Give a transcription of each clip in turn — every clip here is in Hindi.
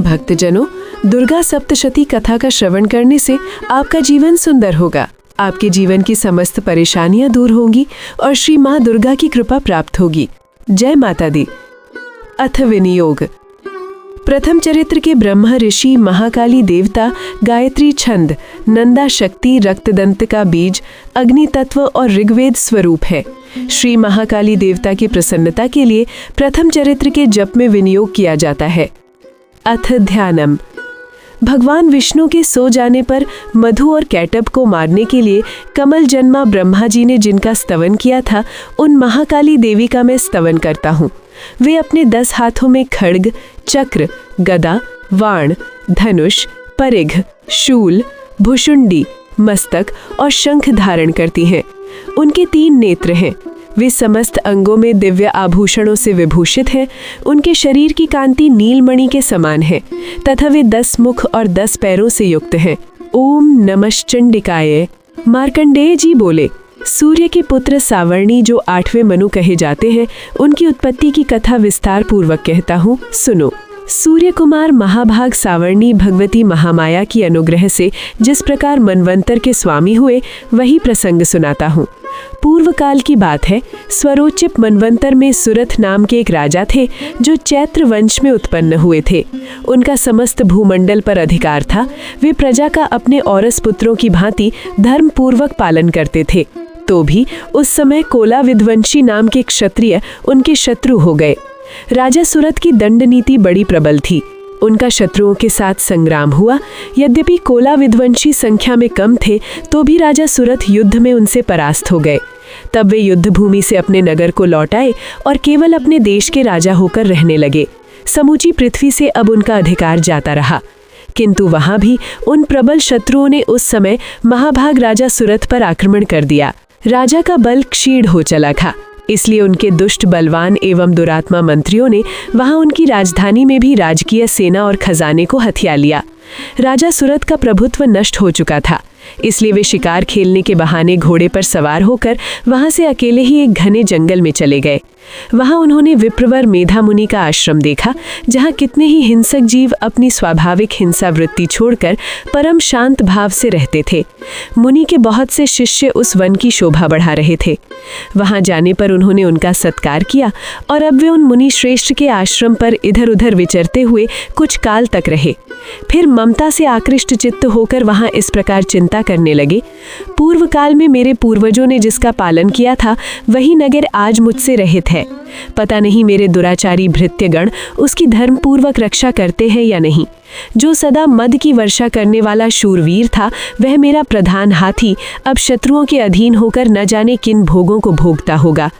भक्तजनों, दुर्गा सप्तशती कथा का श्रवण करने से आपका जीवन सुंदर होगा। आपके जीवन की समस्त परेशानियां दूर होंगी और श्री माँ दुर्गा की कृपा प्राप्त होगी। जय माता दी। अथ विनियोग। प्रथम चरित्र के ब्रह्मा ऋषि, महाकाली देवता, गायत्री छंद, नंदा शक्ति, रक्तदंत का बीज, अग्नि तत्व और ऋग्वेद स्वरूप है। श्री महाकाली देवता की प्रसन्नता के लिए प्रथम चरित्र के जप में विनियोग किया जाता है। अथ ध्यानम। भगवान विष्णु के सो जाने पर मधु और कैटब को मारने के लिए कमल जन्मा ब्रह्मा जी ने जिनका स्तवन किया था, उन महाकाली देवी का मैं स्तवन करता हूँ। वे अपने 10 हाथों में खड्ग, चक्र, गदा, वाण, धनुष, परिघ, शूल, भुशुंडी, मस्तक और शंख धारण करती हैं। उनके 3 नेत्र हैं। वे समस्त अंगों में दिव्य आभूषणों से विभूषित हैं। उनके शरीर की कांति नीलमणि के समान है तथा वे 10 मुख और 10 पैरों से युक्त हैं। ओम नमश्चंडिकाय। मार्कंडेय जी बोले, सूर्य के पुत्र सावर्णी जो 8वें मनु कहे जाते हैं, उनकी उत्पत्ति की कथा विस्तार पूर्वक कहता हूँ, सुनो। सूर्य कुमार महाभाग सावर्णी भगवती महामाया की अनुग्रह से जिस प्रकार मनवंतर के स्वामी हुए, वही प्रसंग सुनाता हूँ। पूर्व काल की बात है। स्वरोचिप मनवंतर में सुरथ नाम के एक राजा थे जो चैत्र वंश में उत्पन्न हुए थे। उनका समस्त भूमंडल पर अधिकार था। वे प्रजा का अपने औरस पुत्रों की भांति धर्म पूर्वक पालन करते थे। तो भी उस समय कोला विध्वंशी नाम के क्षत्रिय उनके शत्रु हो गए। राजा सुरथ की दंड नीति बड़ी प्रबल थी। उनका शत्रुओं के साथ संग्राम हुआ। यद्यपि कोला विध्वंशी संख्या में कम थे, तो भी राजा सुरथ युद्ध में उनसे परास्त हो गए। तब वे युद्ध भूमि से अपने नगर को लौट आए और केवल अपने देश के राजा होकर रहने लगे। समूची पृथ्वी से अब उनका अधिकार जाता रहा। किंतु वहां भी उन प्रबल शत्रुओं ने उस समय महाभाग राजा सुरथ पर आक्रमण कर दिया। राजा का बल क्षीण हो चला था। इसलिए उनके दुष्ट, बलवान एवं दुरात्मा मंत्रियों ने वहां उनकी राजधानी में भी राजकीय सेना और खजाने को हथिया लिया। राजा सुरथ का प्रभुत्व नष्ट हो चुका था। इसलिए वे शिकार खेलने के बहाने घोड़े पर सवार होकर वहां से अकेले ही एक घने जंगल में चले गए। वहां उन्होंने विप्रवर मेधा मुनि का आश्रम देखा, जहां कितने ही हिंसक जीव अपनी स्वाभाविक हिंसा वृत्ति छोड़कर परम शांत भाव से रहते थे। मुनि के बहुत से शिष्य उस वन की शोभा बढ़ा रहे थे। वहां जाने पर उन्होंने उनका सत्कार किया और अब वे उन मुनि श्रेष्ठ के आश्रम पर इधर उधर विचरते हुए कुछ काल तक रहे। फिर ममता से आकृष्ट चित्त होकर वहां इस प्रकार चिंता करने लगे, पूर्व काल में मेरे पूर्वजों ने जिसका पालन किया था, वही नगर आज मुझसे रहित है। पता नहीं मेरे दुराचारी भृत्यगण उसकी धर्मपूर्वक रक्षा करते हैं या नहीं। जो सदा मद की वर्षा करने वाला शूरवीर था, वह मेरा प्रधान हाथी अब शत्रुओं के अधीन होकर न जाने किन भोगों को भोगता होगा।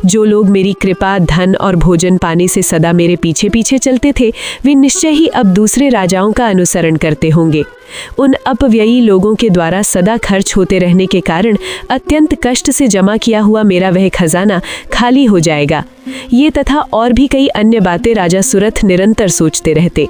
जो लोग मेरी कृपा, धन और भोजन पाने से सदा मेरे पीछे पीछे चलते थे, वे निश्चय ही अब दूसरे राजाओं का अनुसरण करते होंगे। उन अपव्ययी लोगों के द्वारा सदा खर्च होते रहने के कारण अत्यंत कष्ट से जमा किया हुआ मेरा वह खजाना खाली हो जाएगा। ये तथा और भी कई अन्य बातें राजा सुरथ निरंतर सोचते रहते।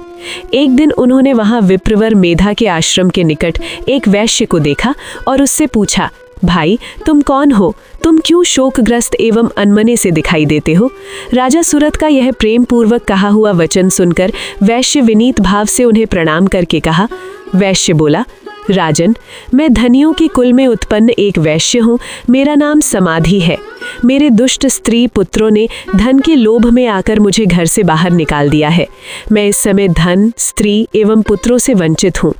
एक दिन उन्होंने वहां विप्रवर मेधा के आश्रम के निकट एक वैश्य को देखा और उससे पूछा, भाई, तुम कौन हो? तुम क्यों शोकग्रस्त एवं अनमने से दिखाई देते हो? राजा सुरथ का यह प्रेम पूर्वक कहा हुआ वचन सुनकर वैश्य विनीत भाव से उन्हें प्रणाम करके कहा। वैश्य बोला, राजन, मैं धनियों के कुल में उत्पन्न एक वैश्य हूँ। मेरा नाम समाधि है। मेरे दुष्ट स्त्री पुत्रों ने धन के लोभ में आकर मुझे घर से बाहर निकाल दिया है। मैं इस समय धन, स्त्री एवं पुत्रों से वंचित हूँ।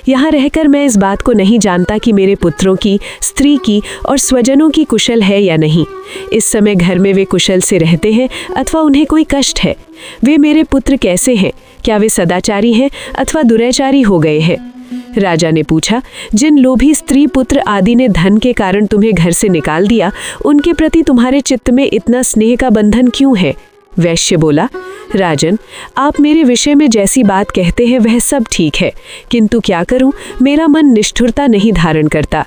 यहाँ रहकर मैं इस बात को नहीं जानता कि मेरे पुत्रों की, स्त्री की और स्वजनों की कुशल है या नहीं। इस समय घर में वे कुशल से रहते हैं अथवा उन्हें कोई कष्ट है। वे मेरे पुत्र कैसे हैं? क्या वे सदाचारी हैं अथवा दुराचारी हो गए हैं? राजा ने पूछा, जिन लोभी स्त्री पुत्र आदि ने धन के कारण तुम्हें घर से निकाल दिया, उनके प्रति तुम्हारे चित्त में इतना स्नेह का बंधन क्यों है? वैश्य बोला, राजन, आप मेरे विषय में जैसी बात कहते हैं वह सब ठीक है, किंतु क्या करूं, मेरा मन निष्ठुरता नहीं धारण करता।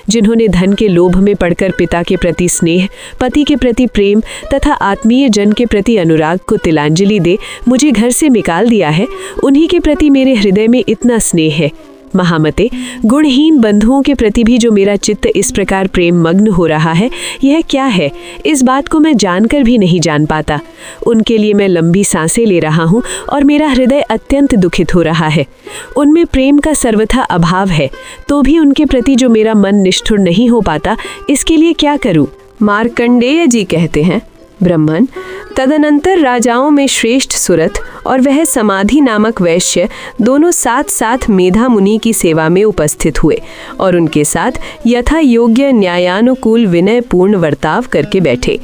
जिन्होंने धन के लोभ में पड़कर पिता के प्रति स्नेह, पति के प्रति प्रेम तथा आत्मीय जन के प्रति अनुराग को तिलांजलि दे मुझे घर से निकाल दिया है, उन्हीं के प्रति मेरे हृदय में इतना स्नेह है। महामते, गुणहीन बंधुओं के प्रति भी जो मेरा चित्त इस प्रकार प्रेम मग्न हो रहा है, यह क्या है? इस बात को मैं जानकर भी नहीं जान पाता। उनके लिए मैं लंबी सांसें ले रहा हूँ और मेरा हृदय अत्यंत दुखित हो रहा है। उनमें प्रेम का सर्वथा अभाव है, तो भी उनके प्रति जो मेरा मन निष्ठुर नहीं हो पाता, इसके लिए क्या करूँ? मार्कंडेय जी कहते हैं, ब्रह्मन, तदनंतर राजाओं में श्रेष्ठ सुरथ और वह समाधि नामक वैश्य दोनों साथ साथ मेधा मुनि की सेवा में उपस्थित हुए और उनके साथ यथा योग्य न्यायानुकूल विनय पूर्ण वर्ताव करके बैठे।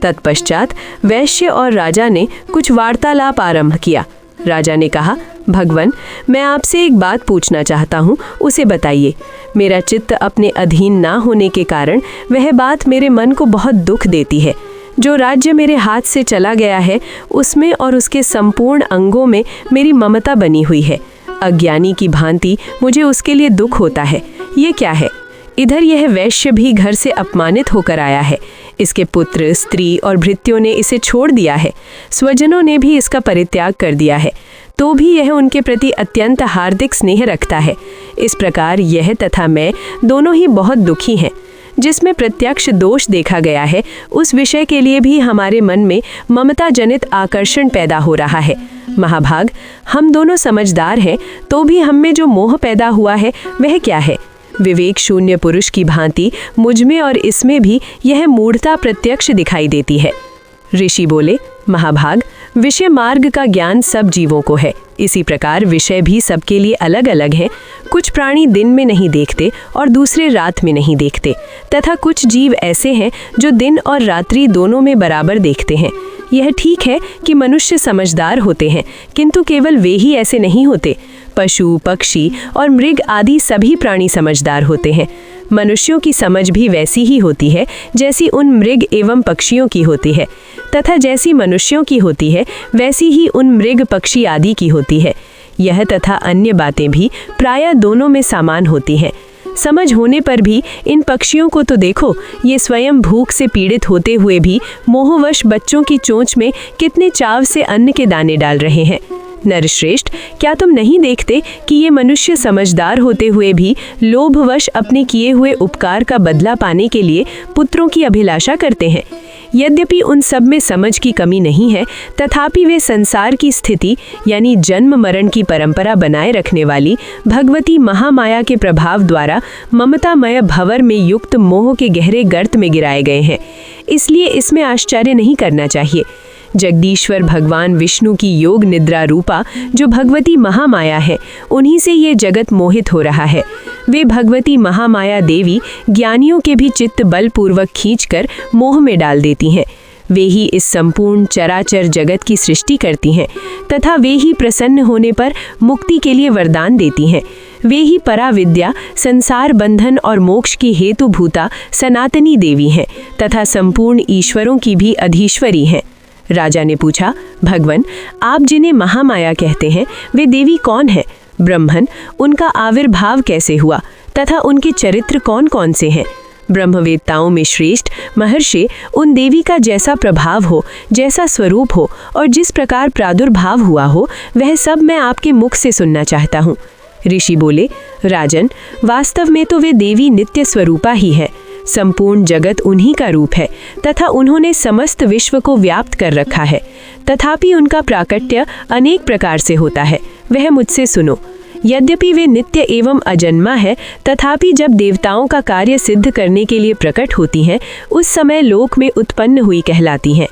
तत्पश्चात वैश्य और राजा ने कुछ वार्तालाप आरंभ किया। राजा ने कहा, भगवन, मैं आपसे एक बात पूछना चाहता हूँ, उसे बताइए। मेरा चित्त अपने अधीन ना होने के कारण वह बात मेरे मन को बहुत दुख देती है। जो राज्य मेरे हाथ से चला गया है, उसमें और उसके संपूर्ण अंगों में मेरी ममता बनी हुई है। अज्ञानी की भांति मुझे उसके लिए दुख होता है। ये क्या है? इधर यह वैश्य भी घर से अपमानित होकर आया है। इसके पुत्र, स्त्री और भृत्यों ने इसे छोड़ दिया है। स्वजनों ने भी इसका परित्याग कर दिया है, तो भी यह उनके प्रति अत्यंत हार्दिक स्नेह रखता है। इस प्रकार यह तथा मैं दोनों ही बहुत दुखी हैं। जिसमें प्रत्यक्ष दोष देखा गया है, उस विषय के लिए भी हमारे मन में ममता जनित आकर्षण पैदा हो रहा है। महाभाग, हम दोनों समझदार हैं, तो भी हम में जो मोह पैदा हुआ है वह क्या है? विवेक शून्य पुरुष की भांति मुझमें और इसमें भी यह मूढ़ता प्रत्यक्ष दिखाई देती है। ऋषि बोले, महाभाग, विषय मार्ग का ज्ञान सब जीवों को है। इसी प्रकार विषय भी सबके लिए अलग अलग हैं। कुछ प्राणी दिन में नहीं देखते और दूसरे रात में नहीं देखते, तथा कुछ जीव ऐसे हैं जो दिन और रात्रि दोनों में बराबर देखते हैं। यह ठीक है कि मनुष्य समझदार होते हैं, किंतु केवल वे ही ऐसे नहीं होते। पशु, पक्षी और मृग आदि सभी प्राणी समझदार होते हैं। मनुष्यों की समझ भी वैसी ही होती है जैसी उन मृग एवं पक्षियों की होती है, तथा जैसी मनुष्यों की होती है वैसी ही उन मृग, पक्षी आदि की होती है। यह तथा अन्य बातें भी प्रायः दोनों में समान होती हैं। समझ होने पर भी इन पक्षियों को तो देखो, ये स्वयं भूख से पीड़ित होते हुए भी मोहवश बच्चों की चोंच में कितने चाव से अन्न के दाने डाल रहे हैं। नरश्रेष्ठ, क्या तुम नहीं देखते कि ये मनुष्य समझदार होते हुए भी लोभवश अपने किए हुए उपकार का बदला पाने के लिए पुत्रों की अभिलाषा करते हैं? यद्यपि उन सब में समझ की कमी नहीं है, तथापि वे संसार की स्थिति यानी जन्म मरण की परंपरा बनाए रखने वाली भगवती महामाया के प्रभाव द्वारा ममतामय भंवर में युक्त मोह के गहरे गर्त में गिराए गए हैं। इसलिए इसमें आश्चर्य नहीं करना चाहिए। जगदीश्वर भगवान विष्णु की योग निद्रा रूपा जो भगवती महामाया है, उन्हीं से ये जगत मोहित हो रहा है। वे भगवती महामाया देवी ज्ञानियों के भी चित्त बलपूर्वक खींचकर मोह में डाल देती हैं। वे ही इस संपूर्ण चराचर जगत की सृष्टि करती हैं, तथा वे ही प्रसन्न होने पर मुक्ति के लिए वरदान देती हैं। वे ही पराविद्या, संसार बंधन और मोक्ष की हेतुभूता सनातनी देवी हैं, तथा संपूर्ण ईश्वरों की भी अधीश्वरी हैं। राजा ने पूछा, भगवन, आप जिन्हें महामाया कहते हैं, वे देवी कौन है? ब्रह्मन, उनका आविर्भाव कैसे हुआ तथा उनके चरित्र कौन कौन से हैं? ब्रह्मवेत्ताओं में श्रेष्ठ महर्षि, उन देवी का जैसा प्रभाव हो, जैसा स्वरूप हो और जिस प्रकार प्रादुर्भाव हुआ हो, वह सब मैं आपके मुख से सुनना चाहता हूँ। ऋषि बोले, राजन, वास्तव में तो वे देवी नित्य स्वरूपा ही है। संपूर्ण जगत उन्हीं का रूप है तथा उन्होंने समस्त विश्व को व्याप्त कर रखा है। तथापि उनका प्राकट्य अनेक प्रकार से होता है, वह मुझसे सुनो। यद्यपि वे नित्य एवं अजन्मा है, तथापि जब देवताओं का कार्य सिद्ध करने के लिए प्रकट होती हैं, उस समय लोक में उत्पन्न हुई कहलाती हैं।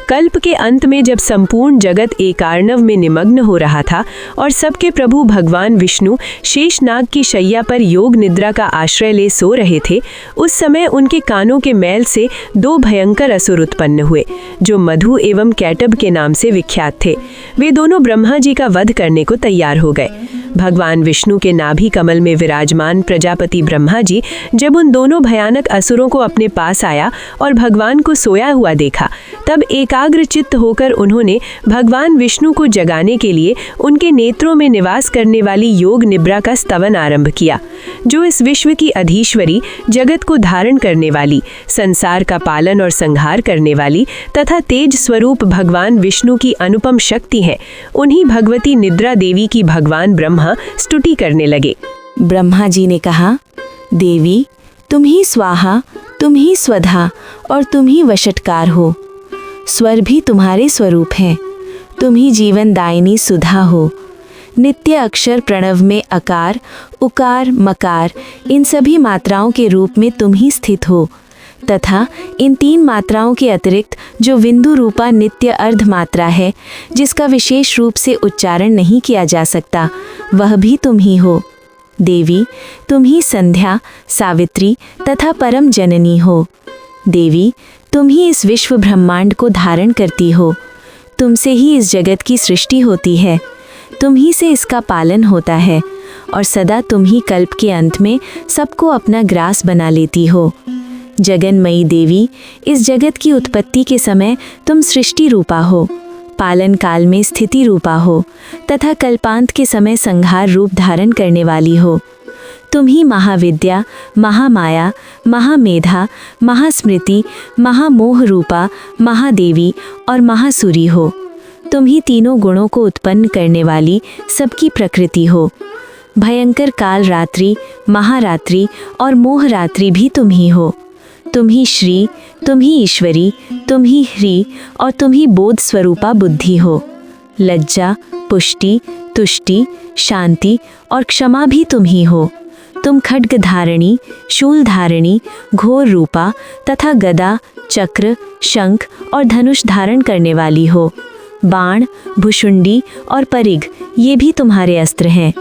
कल्प के अंत में जब संपूर्ण जगत एकार्णव में निमग्न हो रहा था और सबके प्रभु भगवान विष्णु शेषनाग की शैया पर योग निद्रा का आश्रय ले सो रहे थे, उस समय उनके कानों के मैल से दो भयंकर असुर उत्पन्न हुए, जो मधु एवं कैटब के नाम से विख्यात थे। वे दोनों ब्रह्मा जी का वध करने को तैयार हो गए। भगवान विष्णु के नाभि कमल में विराजमान प्रजापति ब्रह्मा जी जब उन दोनों भयानक असुरों को अपने पास आया और भगवान को सोया हुआ देखा, तब एकाग्र चित्त होकर उन्होंने भगवान विष्णु को जगाने के लिए उनके नेत्रों में निवास करने वाली योग निद्रा का स्तवन आरंभ किया, जो इस विश्व की अधीश्वरी, जगत को धारण करने वाली, संसार का पालन और संहार करने वाली तथा तेज स्वरूप भगवान विष्णु की अनुपम शक्ति है। उन्हीं भगवती निद्रा देवी की भगवान ब्रह्मा स्तुति करने लगे। ब्रह्मा जी ने कहा, देवी, तुम ही स्वाहा, तुम ही स्वधा और तुम ही वशटकार हो। स्वर भी तुम्हारे स्वरूप हैं। तुम ही जीवन दायिनी सुधा हो। नित्य अक्षर प्रणव में अकार, उकार, मकार इन सभी मात्राओं के रूप में तुम ही स्थित हो तथा इन 3 मात्राओं के अतिरिक्त जो बिंदु रूपा नित्य अर्ध मात्रा है, जिसका विशेष रूप से उच्चारण नहीं किया जा सकता, वह भी तुम ही हो। देवी, तुम ही संध्या, सावित्री तथा परम जननी हो। देवी, तुम ही इस विश्व ब्रह्मांड को धारण करती हो। तुमसे ही इस जगत की सृष्टि होती है। तुम ही से इसका पालन होता है और सदा तुम ही कल्प के अंत में सबको अपना ग्रास बना लेती हो। जगन्मयी देवी, इस जगत की उत्पत्ति के समय तुम सृष्टि रूपा हो, पालन काल में स्थिति रूपा हो तथा कल्पांत के समय संहार रूप धारण करने वाली हो। तुम ही महाविद्या, महामाया, महामेधा, महास्मृति, महामोह रूपा, महादेवी और महासूरी हो। तुम ही तीनों गुणों को उत्पन्न करने वाली सबकी प्रकृति हो। भयंकर काल रात्रि, महारात्रि और मोह रात्रि भी तुम ही हो। तुम ही श्री, तुम ही ईश्वरी, तुम ही ह्री और तुम ही बोध स्वरूपा बुद्धि हो। लज्जा, पुष्टि, तुष्टि, शांति और क्षमा भी तुम ही हो। तुम खड्ग धारणी, शूल धारणी, घोर रूपा तथा गदा, चक्र, शंख और धनुष धारण करने वाली हो। बाण, भुषुंडी और परिघ ये भी तुम्हारे अस्त्र हैं।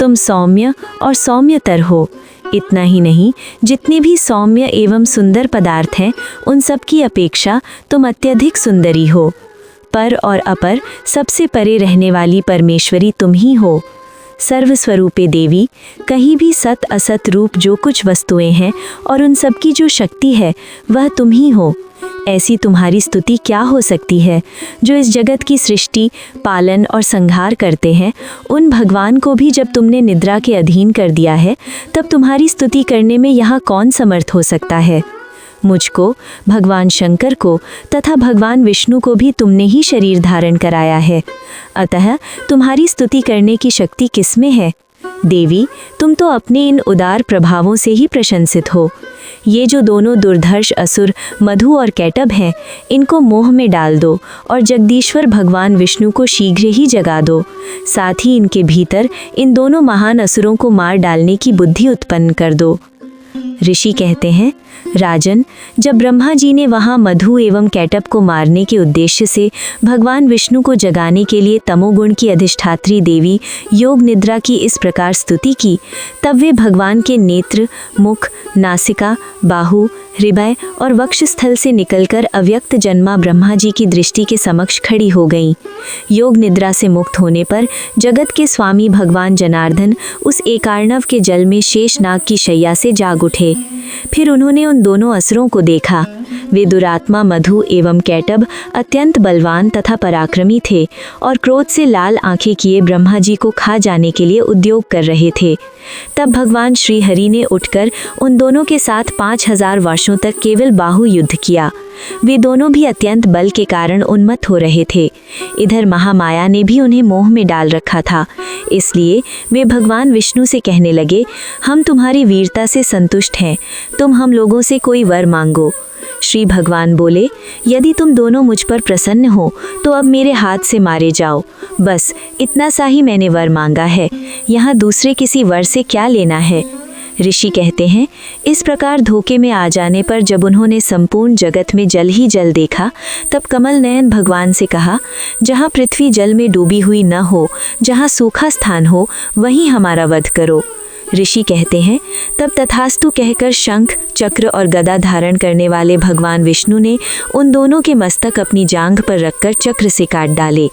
तुम सौम्य और सौम्यतर हो। इतना ही नहीं, जितने भी सौम्य एवं सुंदर पदार्थ हैं, उन सब की अपेक्षा तुम अत्यधिक सुंदरी हो। पर और अपर सबसे परे रहने वाली परमेश्वरी तुम ही हो। सर्वस्वरूपे देवी, कहीं भी सत असत रूप जो कुछ वस्तुएं हैं और उन सब की जो शक्ति है, वह तुम ही हो। ऐसी तुम्हारी स्तुति क्या हो सकती है? जो इस जगत की सृष्टि, पालन और संहार करते हैं, उन भगवान को भी जब तुमने निद्रा के अधीन कर दिया है, तब तुम्हारी स्तुति करने में यहाँ कौन समर्थ हो सकता है? मुझको, भगवान शंकर को तथा भगवान विष्णु को भी तुमने ही शरीर धारण कराया है। अतः तुम्हारी स्तुति करने की शक्ति किसमें है? देवी, तुम तो अपने इन उदार प्रभावों से ही प्रशंसित हो। ये जो दोनों दुर्धर्ष असुर मधु और कैटभ हैं, इनको मोह में डाल दो और जगदीश्वर भगवान विष्णु को शीघ्र ही जगा दो। साथ ही इनके भीतर इन दोनों महान असुरों को मार डालने की बुद्धि उत्पन्न कर दो। ऋषि कहते हैं, राजन, जब ब्रह्मा जी ने वहाँ मधु एवं कैटभ को मारने के उद्देश्य से भगवान विष्णु को जगाने के लिए तमोगुण की अधिष्ठात्री देवी योग निद्रा की इस प्रकार स्तुति की, तब वे भगवान के नेत्र, मुख, नासिका, बाहु, हृदय और वक्षस्थल से निकलकर अव्यक्त जन्मा ब्रह्मा जी की दृष्टि के समक्ष खड़ी हो गईं। योग निद्रा से मुक्त होने पर जगत के स्वामी भगवान जनार्दन उस एकार्णव के जल में शेषनाग की शैया से जाग उठे। फिर उन्होंने उन दोनों असुरों को देखा। वे दुरात्मा मधु एवं कैटभ अत्यंत बलवान तथा पराक्रमी थे और क्रोध से लाल आंखें किए ब्रह्मा जी को खा जाने के लिए उद्योग कर रहे थे। तब भगवान श्री हरि ने उठकर उन दोनों के साथ 5000 वर्षों तक केवल बाहु युद्ध किया। वे दोनों भी अत्यंत बल के कारण उन्मत्त हो रहे थे। इधर महामाया ने भी उन्हें मोह में डाल रखा था। इसलिए वे भगवान विष्णु से कहने लगे, हम तुम्हारी वीरता से संतुष्ट हैं, तुम हम लोगों से कोई वर मांगो। श्री भगवान बोले, यदि तुम दोनों मुझ पर प्रसन्न हो तो अब मेरे हाथ से मारे जाओ। बस इतना सा ही मैंने वर मांगा है, यहाँ दूसरे किसी वर से क्या लेना है। ऋषि कहते हैं, इस प्रकार धोखे में आ जाने पर जब उन्होंने संपूर्ण जगत में जल ही जल देखा, तब कमल नयन भगवान से कहा, जहाँ पृथ्वी जल में डूबी हुई न हो, जहाँ सूखा स्थान हो, वहीं हमारा वध करो। ऋषि कहते हैं, तब तथास्तु कहकर शंख, चक्र और गदा धारण करने वाले भगवान विष्णु ने उन दोनों के मस्तक अपनी जांघ पर रखकर चक्र से काट डाले।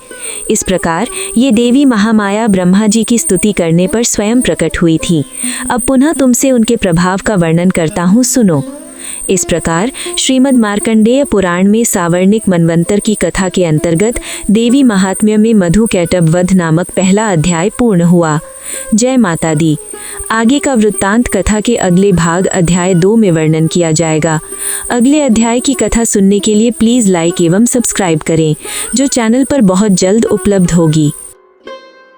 इस प्रकार ये देवी महामाया ब्रह्मा जी की स्तुति करने पर स्वयं प्रकट हुई थी। अब पुनः तुमसे उनके प्रभाव का वर्णन करता हूँ, सुनो। इस प्रकार श्रीमद् मार्कंडेय पुराण में सावर्णिक मनवंतर की कथा के अंतर्गत देवी महात्म्य में मधु कैटभ वध नामक पहला अध्याय पूर्ण हुआ। जय माता दी। आगे का वृत्तांत कथा के अगले भाग अध्याय 2 में वर्णन किया जाएगा। अगले अध्याय की कथा सुनने के लिए प्लीज़ लाइक एवं सब्सक्राइब करें, जो चैनल पर बहुत जल्द उपलब्ध होगी।